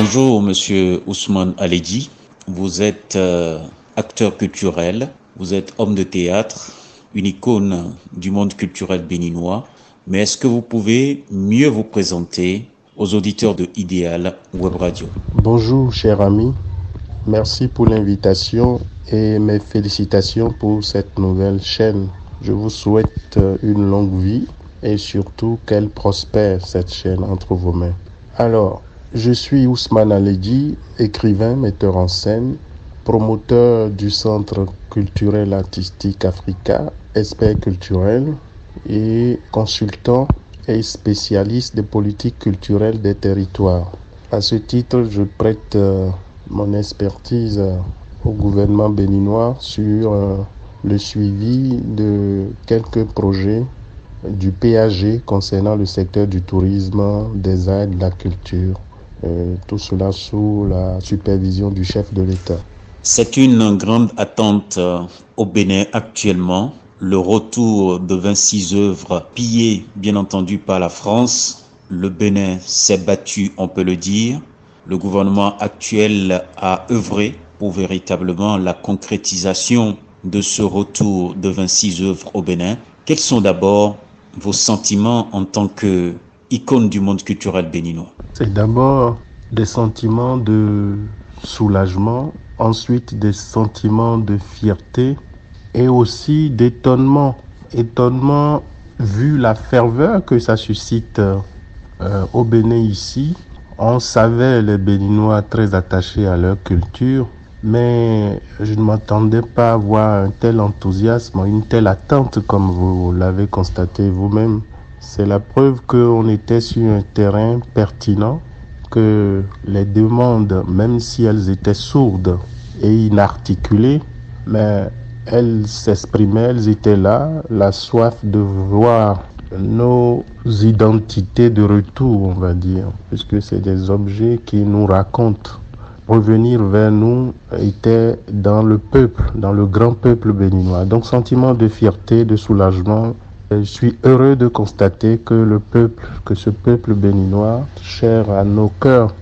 Bonjour, monsieur Ousmane Aledji. Vous êtes acteur culturel, vous êtes homme de théâtre, une icône du monde culturel béninois. Mais est-ce que vous pouvez mieux vous présenter aux auditeurs de Idéal Web Radio? Bonjour, cher ami. Merci pour l'invitation et mes félicitations pour cette nouvelle chaîne. Je vous souhaite une longue vie et surtout qu'elle prospère, cette chaîne, entre vos mains. Alors, je suis Ousmane Aledji, écrivain, metteur en scène, promoteur du Centre culturel artistique Africa, expert culturel et consultant et spécialiste des politiques culturelles des territoires. À ce titre, je prête mon expertise au gouvernement béninois sur le suivi de quelques projets du PAG concernant le secteur du tourisme, des arts et de la culture. Tout cela sous la supervision du chef de l'État. C'est une grande attente au Bénin actuellement. Le retour de 26 œuvres pillées, bien entendu, par la France. Le Bénin s'est battu, on peut le dire. Le gouvernement actuel a œuvré pour véritablement la concrétisation de ce retour de 26 œuvres au Bénin. Quels sont d'abord vos sentiments en tant qu'icône du monde culturel béninois? C'est d'abord des sentiments de soulagement, ensuite des sentiments de fierté et aussi d'étonnement. Étonnement vu la ferveur que ça suscite au Bénin ici. On savait les Béninois très attachés à leur culture, mais je ne m'attendais pas à voir un tel enthousiasme, une telle attente comme vous l'avez constaté vous-même. C'est la preuve qu'on était sur un terrain pertinent, que les demandes, même si elles étaient sourdes et inarticulées, mais elles s'exprimaient, elles étaient là, la soif de voir nos identités de retour, on va dire, puisque c'est des objets qui nous racontent. Revenir vers nous était dans le peuple, dans le grand peuple béninois. Donc, sentiment de fierté, de soulagement. Je suis heureux de constater que ce peuple béninois, cher à nos cœurs,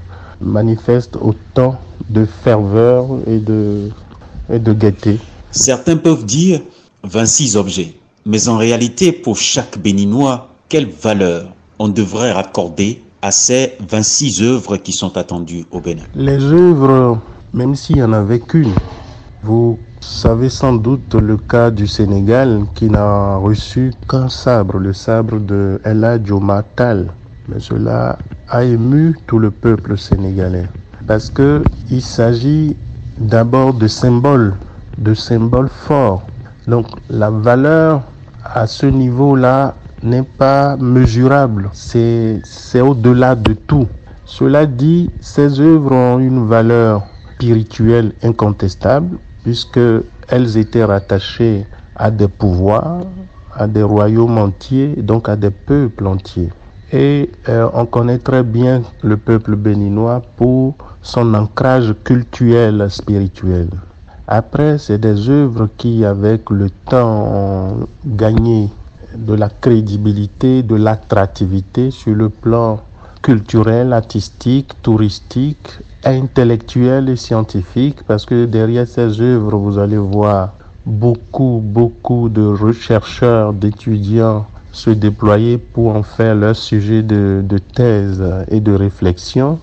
manifeste autant de ferveur et de gaieté. Certains peuvent dire 26 objets. Mais en réalité, pour chaque Béninois, quelle valeur on devrait raccorder à ces 26 œuvres qui sont attendues au Bénin? Les œuvres, même s'il n'y en avait qu'une, vous savez sans doute le cas du Sénégal qui n'a reçu qu'un sabre, le sabre de El Hadji Omar Tall. Mais cela a ému tout le peuple sénégalais parce qu'il s'agit d'abord de symboles forts. Donc la valeur à ce niveau-là n'est pas mesurable, c'est au-delà de tout. Cela dit, ces œuvres ont une valeur spirituelle incontestable puisqu'elles étaient rattachées à des pouvoirs, à des royaumes entiers, donc à des peuples entiers. Et on connaît très bien le peuple béninois pour son ancrage cultuel, spirituel. Après, c'est des œuvres qui, avec le temps, ont gagné de la crédibilité, de l'attractivité sur le plan culturel, artistique, touristique, intellectuel et scientifique, parce que derrière ces œuvres, vous allez voir beaucoup de chercheurs, d'étudiants se déployer pour en faire leur sujet de thèse et de réflexion.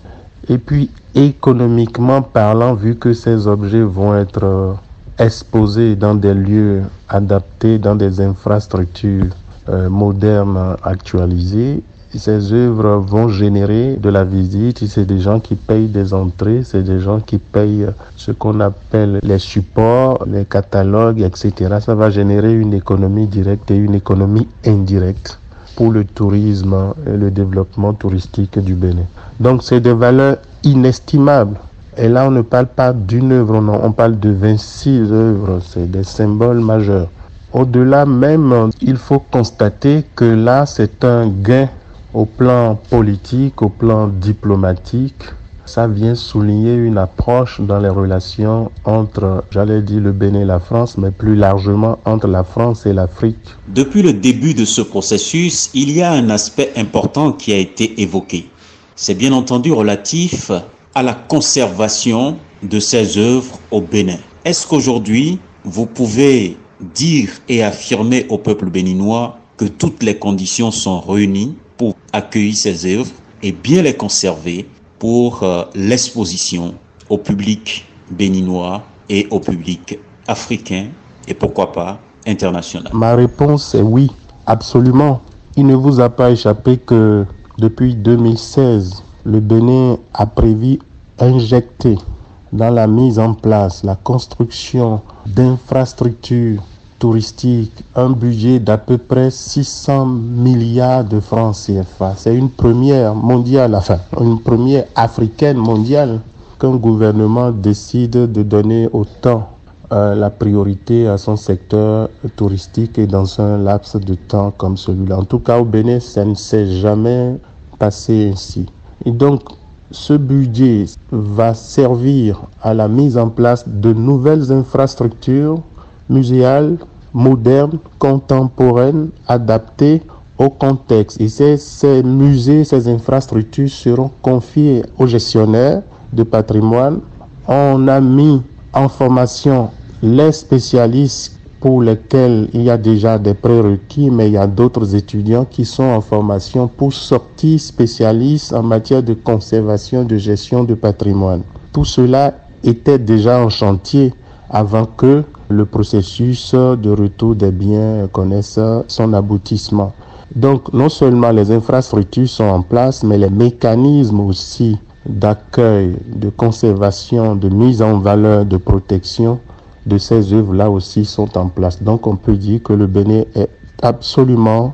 Et puis, économiquement parlant, vu que ces objets vont être exposés dans des lieux adaptés, dans des infrastructures modernes actualisées, ces œuvres vont générer de la visite. C'est des gens qui payent des entrées, c'est des gens qui payent ce qu'on appelle les supports, les catalogues, etc. Ça va générer une économie directe et une économie indirecte pour le tourisme et le développement touristique du Bénin. Donc c'est des valeurs inestimables. Et là, on ne parle pas d'une œuvre, non, on parle de 26 œuvres, c'est des symboles majeurs. Au-delà même, il faut constater que là, c'est un gain au plan politique, au plan diplomatique. Ça vient souligner une approche dans les relations entre, j'allais dire, le Bénin et la France, mais plus largement entre la France et l'Afrique. Depuis le début de ce processus, il y a un aspect important qui a été évoqué. C'est bien entendu relatif à la conservation de ces œuvres au Bénin. Est-ce qu'aujourd'hui, vous pouvez dire et affirmer au peuple béninois que toutes les conditions sont réunies pour accueillir ces œuvres et bien les conserver pour l'exposition au public béninois et au public africain et pourquoi pas international? Ma réponse est oui, absolument. Il ne vous a pas échappé que depuis 2016, le Bénin a prévu injecter dans la mise en place, la construction d'infrastructures touristiques, un budget d'à peu près 600 milliards de francs CFA. C'est une première mondiale, une première africaine mondiale qu'un gouvernement décide de donner autant la priorité à son secteur touristique et dans un laps de temps comme celui-là. En tout cas, au Bénin, ça ne s'est jamais passé ainsi. Et donc, ce budget va servir à la mise en place de nouvelles infrastructures muséales, modernes, contemporaines, adaptées au contexte. Et ces musées, ces infrastructures seront confiées aux gestionnaires de patrimoine. On a mis en formation les spécialistes pour lesquels il y a déjà des prérequis, mais il y a d'autres étudiants qui sont en formation pour sortir spécialistes en matière de conservation, de gestion de patrimoine. Tout cela était déjà en chantier avant que le processus de retour des biens connaisse son aboutissement. Donc, non seulement les infrastructures sont en place, mais les mécanismes aussi d'accueil, de conservation, de mise en valeur, de protection de ces œuvres-là aussi sont en place. Donc on peut dire que le Bénin est absolument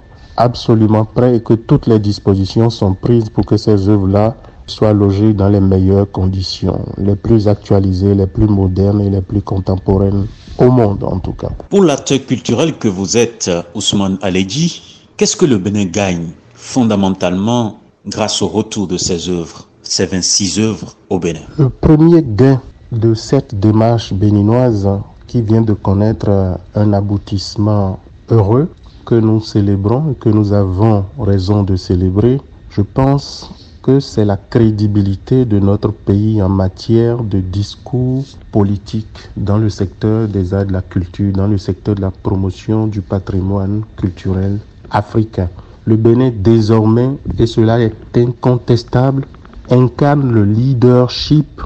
prêt et que toutes les dispositions sont prises pour que ces œuvres-là soient logées dans les meilleures conditions, les plus actualisées, les plus modernes et les plus contemporaines au monde en tout cas. Pour l'acteur culturel que vous êtes, Ousmane Aledji, qu'est-ce que le Bénin gagne fondamentalement grâce au retour de ces œuvres, ces 26 œuvres au Bénin? Le premier gain de cette démarche béninoise qui vient de connaître un aboutissement heureux que nous célébrons et que nous avons raison de célébrer, je pense que c'est la crédibilité de notre pays en matière de discours politique dans le secteur des arts et de la culture, dans le secteur de la promotion du patrimoine culturel africain. Le Bénin désormais, et cela est incontestable, incarne le leadership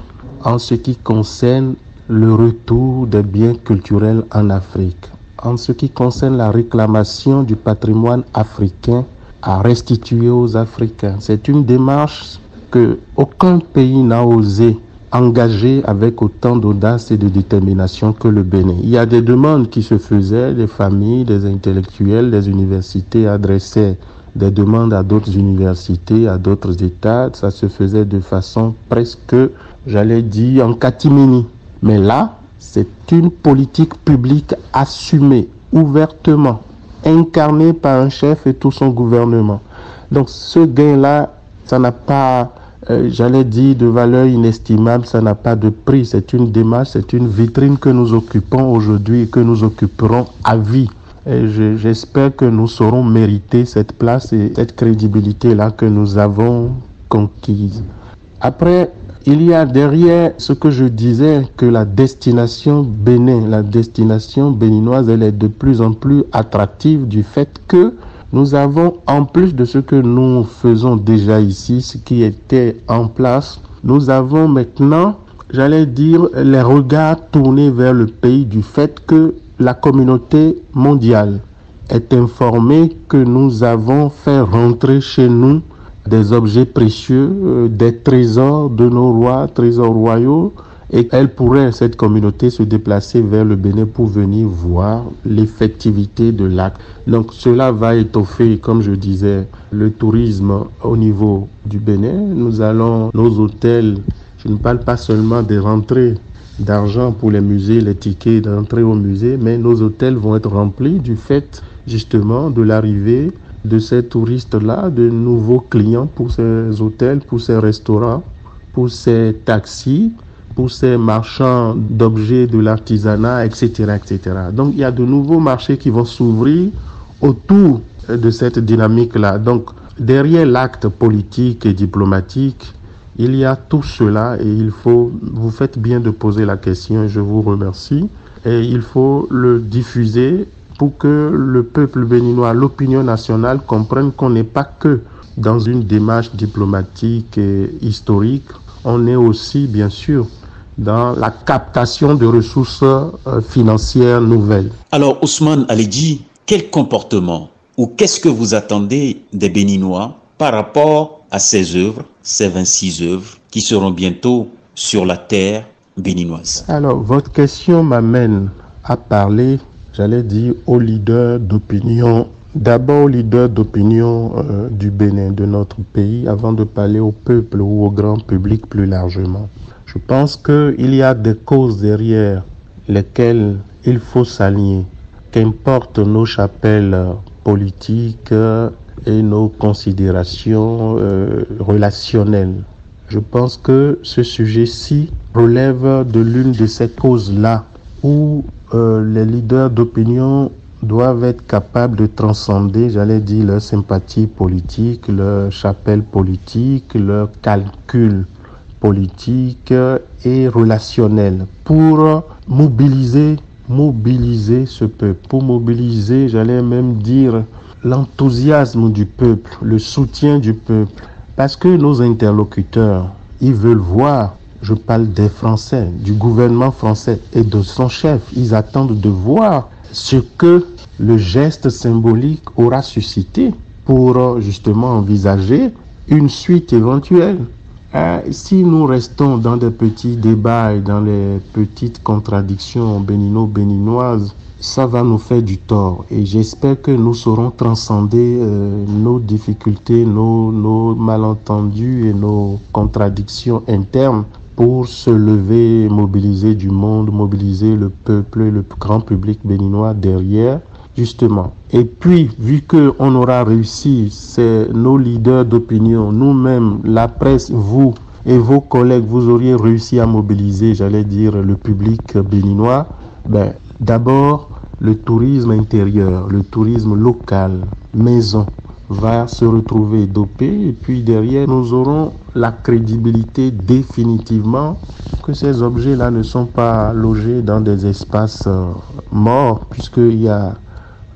en ce qui concerne le retour des biens culturels en Afrique, en ce qui concerne la réclamation du patrimoine africain à restituer aux Africains. C'est une démarche que aucun pays n'a osé engager avec autant d'audace et de détermination que le Bénin. Il y a des demandes qui se faisaient, des familles, des intellectuels, des universités adressaient des demandes à d'autres universités, à d'autres États. Ça se faisait de façon presque, j'allais dire, en catimini. Mais là, c'est une politique publique assumée, ouvertement, incarnée par un chef et tout son gouvernement. Donc ce gain-là, ça n'a pas, j'allais dire, de valeur inestimable, ça n'a pas de prix. C'est une démarche, c'est une vitrine que nous occupons aujourd'hui et que nous occuperons à vie. Et j'espère que nous saurons mériter cette place et cette crédibilité-là que nous avons conquise. Après, il y a derrière ce que je disais, que la destination Bénin, la destination béninoise, elle est de plus en plus attractive du fait que nous avons, en plus de ce que nous faisons déjà ici, ce qui était en place, nous avons maintenant, j'allais dire, les regards tournés vers le pays du fait que la communauté mondiale est informée que nous avons fait rentrer chez nous des objets précieux, des trésors de nos rois, trésors royaux, et elle pourrait, cette communauté, se déplacer vers le Bénin pour venir voir l'effectivité de l'acte. Donc cela va étoffer, comme je disais, le tourisme au niveau du Bénin. Nous allons, nos hôtels, je ne parle pas seulement des rentrées d'argent pour les musées, les tickets d'entrée au musée, mais nos hôtels vont être remplis du fait justement de l'arrivée de ces touristes-là, de nouveaux clients pour ces hôtels, pour ces restaurants, pour ces taxis, pour ces marchands d'objets de l'artisanat, etc., etc. Donc il y a de nouveaux marchés qui vont s'ouvrir autour de cette dynamique-là. Donc derrière l'acte politique et diplomatique, Il y a tout cela et vous faites bien de poser la question, je vous remercie. Et il faut le diffuser pour que le peuple béninois, l'opinion nationale comprenne qu'on n'est pas que dans une démarche diplomatique et historique, on est aussi bien sûr dans la captation de ressources financières nouvelles. Alors Ousmane Aledji, quel comportement ou qu'est-ce que vous attendez des Béninois par rapport à ces œuvres, ces 26 œuvres qui seront bientôt sur la terre béninoise? Alors, votre question m'amène à parler, j'allais dire, aux leaders d'opinion. D'abord aux leaders d'opinion du Bénin, de notre pays, avant de parler au peuple ou au grand public plus largement. Je pense qu'il y a des causes derrière lesquelles il faut s'aligner. Qu'importe nos chapelles politiques et nos considérations relationnelles. Je pense que ce sujet-ci relève de l'une de ces causes-là où les leaders d'opinion doivent être capables de transcender, j'allais dire, leur sympathie politique, leur chapelle politique, leur calcul politique et relationnel pour mobiliser ce peuple, pour mobiliser, j'allais même dire, l'enthousiasme du peuple, le soutien du peuple. Parce que nos interlocuteurs, ils veulent voir, je parle des Français, du gouvernement français et de son chef, ils attendent de voir ce que le geste symbolique aura suscité pour justement envisager une suite éventuelle. Si nous restons dans des petits débats et dans les petites contradictions bénino-béninoises, ça va nous faire du tort. Et j'espère que nous saurons transcender nos difficultés, nos malentendus et nos contradictions internes pour se lever, mobiliser du monde, mobiliser le peuple et le grand public béninois derrière, justement. Et puis, vu qu'on aura réussi, c'est nos leaders d'opinion, nous-mêmes, la presse, vous et vos collègues, vous auriez réussi à mobiliser, j'allais dire, le public béninois, d'abord, le tourisme intérieur, le tourisme local, maison, va se retrouver dopé et puis derrière, nous aurons la crédibilité définitivement que ces objets-là ne sont pas logés dans des espaces morts,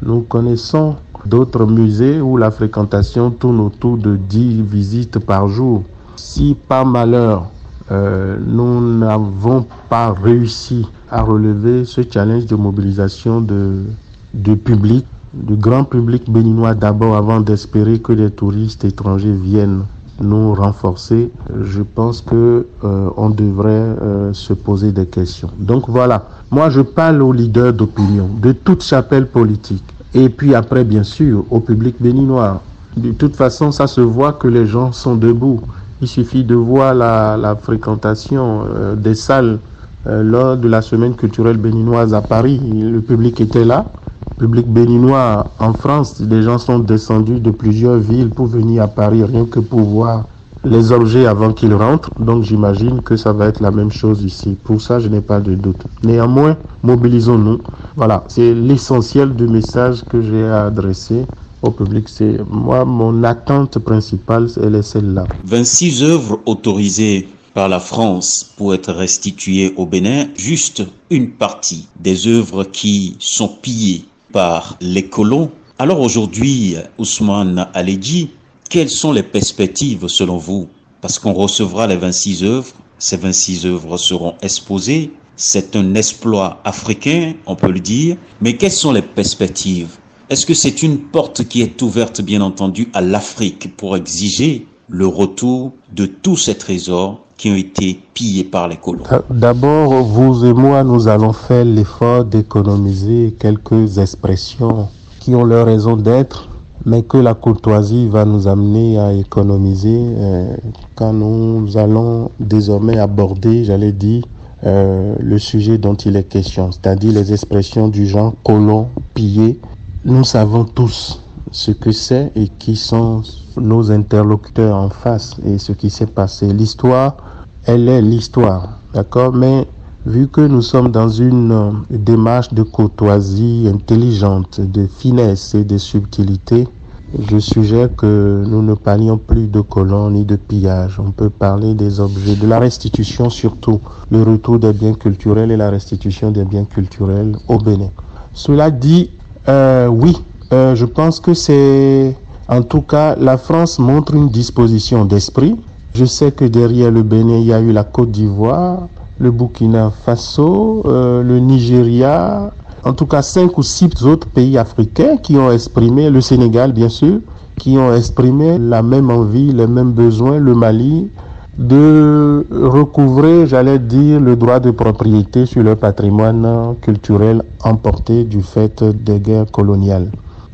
nous connaissons d'autres musées où la fréquentation tourne autour de 10 visites par jour. Si par malheur, nous n'avons pas réussi à relever ce challenge de mobilisation de public, du grand public béninois d'abord, avant d'espérer que les touristes étrangers viennent nous renforcer, je pense que on devrait se poser des questions. Donc voilà, moi je parle aux leaders d'opinion, de toute chapelle politique, et puis après bien sûr au public béninois. De toute façon, ça se voit que les gens sont debout. Il suffit de voir la fréquentation des salles lors de la semaine culturelle béninoise à Paris. Le public était là. Le public béninois en France, les gens sont descendus de plusieurs villes pour venir à Paris, rien que pour voir les objets avant qu'ils rentrent. Donc j'imagine que ça va être la même chose ici. Pour ça, je n'ai pas de doute. Néanmoins, mobilisons-nous. Voilà, c'est l'essentiel du message que j'ai à adresser au public. C'est moi, mon attente principale, elle est celle-là. 26 œuvres autorisées par la France pour être restituées au Bénin, juste une partie des œuvres qui sont pillées par les colons. Alors aujourd'hui, Ousmane Aledji, quelles sont les perspectives selon vous? Parce qu'on recevra les 26 œuvres, ces 26 œuvres seront exposées, c'est un exploit africain, on peut le dire, mais quelles sont les perspectives? Est-ce que c'est une porte qui est ouverte, bien entendu, à l'Afrique pour exiger le retour de tous ces trésors qui ont été pillés par les colons? D'abord, vous et moi, nous allons faire l'effort d'économiser quelques expressions qui ont leur raison d'être, mais que la courtoisie va nous amener à économiser quand nous allons désormais aborder, j'allais dire, le sujet dont il est question, c'est-à-dire les expressions du genre colon, pillé. Nous savons tous ce que c'est et qui sont nos interlocuteurs en face et ce qui s'est passé. L'histoire, elle est l'histoire, d'accord? Mais vu que nous sommes dans une démarche de courtoisie intelligente, de finesse et de subtilité, je suggère que nous ne parlions plus de colons ni de pillage. On peut parler des objets, de la restitution surtout, le retour des biens culturels et la restitution des biens culturels au Bénin. Cela dit, je pense que c'est, en tout cas, la France montre une disposition d'esprit. Je sais que derrière le Bénin, il y a eu la Côte d'Ivoire, le Burkina Faso, le Nigeria, en tout cas 5 ou 6 autres pays africains qui ont exprimé, le Sénégal bien sûr, qui ont exprimé la même envie, les mêmes besoins, le Mali, de recouvrer, j'allais dire, le droit de propriété sur leur patrimoine culturel emporté du fait des guerres coloniales.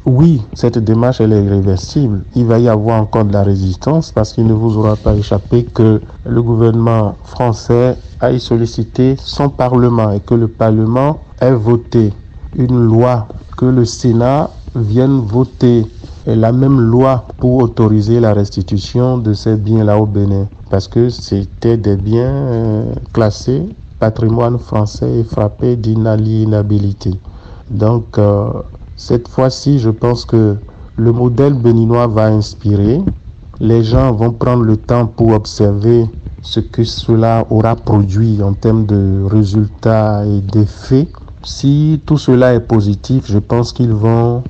Oui, cette démarche, elle est irréversible. Il va y avoir encore de la résistance parce qu'il ne vous aura pas échappé que le gouvernement français a sollicité son Parlement et que le Parlement ait voté une loi, que le Sénat vienne voter la même loi pour autoriser la restitution de ces biens-là au Bénin parce que c'était des biens classés patrimoine français et frappés d'inaliénabilité. Donc, cette fois-ci, je pense que le modèle béninois va inspirer. Les gens vont prendre le temps pour observer ce que cela aura produit en termes de résultats et d'effets. Si tout cela est positif, je pense qu'ils vont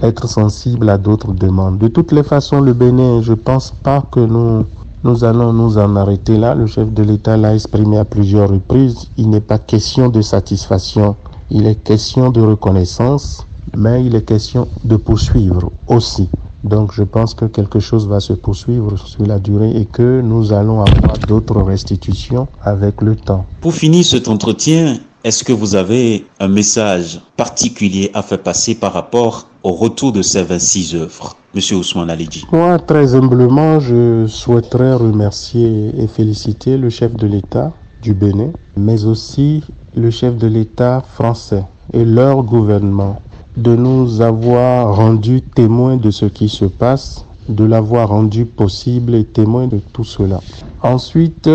être sensibles à d'autres demandes. De toutes les façons, le Bénin, je ne pense pas que nous allons nous en arrêter là. Le chef de l'État l'a exprimé à plusieurs reprises. Il n'est pas question de satisfaction, il est question de reconnaissance. Mais il est question de poursuivre aussi. Donc je pense que quelque chose va se poursuivre sur la durée et que nous allons avoir d'autres restitutions avec le temps. Pour finir cet entretien, est-ce que vous avez un message particulier à faire passer par rapport au retour de ces 26 œuvres, Monsieur Ousmane Aledji? Moi, très humblement, je souhaiterais remercier et féliciter le chef de l'État du Bénin, mais aussi le chef de l'État français et leur gouvernement, de nous avoir rendu témoins de ce qui se passe, de l'avoir rendu possible et témoin de tout cela. Ensuite,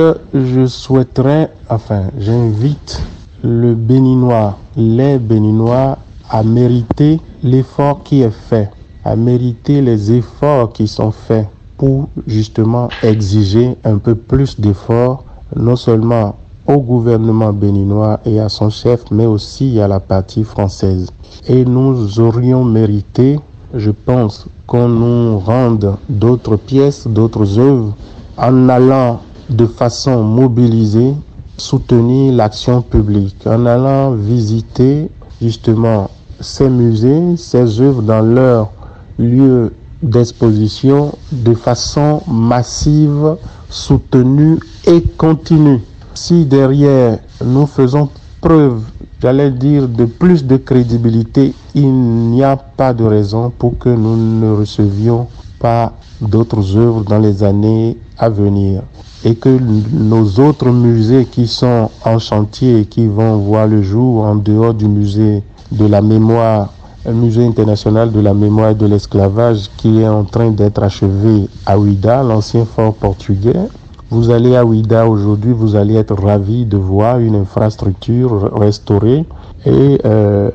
j'invite le Béninois, les Béninois à mériter l'effort qui est fait, à mériter les efforts qui sont faits pour justement exiger un peu plus d'efforts, non seulement au gouvernement béninois et à son chef, mais aussi à la partie française. Et nous aurions mérité, je pense, qu'on nous rende d'autres pièces, d'autres œuvres, en allant de façon mobilisée soutenir l'action publique, en allant visiter justement ces musées, ces œuvres dans leur lieu d'exposition de façon massive, soutenue et continue. Si derrière nous faisons preuve, j'allais dire, de plus de crédibilité, il n'y a pas de raison pour que nous ne recevions pas d'autres œuvres dans les années à venir. Et que nos autres musées qui sont en chantier et qui vont voir le jour en dehors du musée de la mémoire, le musée international de la mémoire et de l'esclavage qui est en train d'être achevé à Ouida, l'ancien fort portugais. Vous allez à Ouida aujourd'hui, vous allez être ravis de voir une infrastructure restaurée et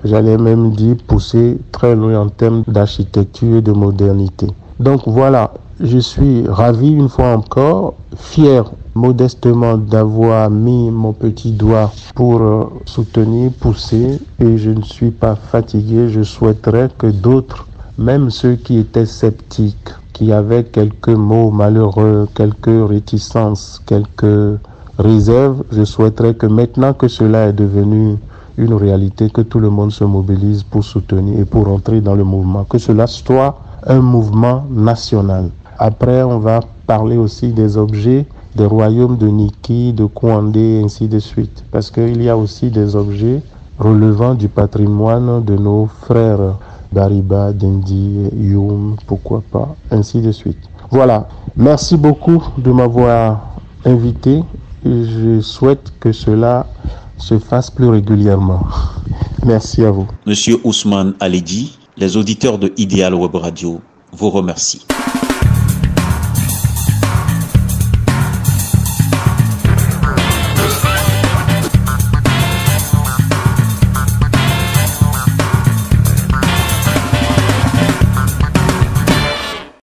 j'allais même dire poussée très loin en termes d'architecture et de modernité. Donc voilà, je suis ravi une fois encore, fier modestement d'avoir mis mon petit doigt pour soutenir, pousser, et je ne suis pas fatigué. Je souhaiterais que d'autres, même ceux qui étaient sceptiques, qui avaient quelques mots malheureux, quelques réticences, quelques réserves, je souhaiterais que maintenant que cela est devenu une réalité, que tout le monde se mobilise pour soutenir et pour entrer dans le mouvement, que cela soit un mouvement national. Après, on va parler aussi des objets des royaumes de Niki, de Kouandé, et ainsi de suite. Parce qu'il y a aussi des objets relevant du patrimoine de nos frères Bariba, Dendi, Youm, pourquoi pas, ainsi de suite. Voilà, merci beaucoup de m'avoir invité. Je souhaite que cela se fasse plus régulièrement. Merci à vous. Monsieur Ousmane Aledji, les auditeurs de Idéal Web Radio vous remercient.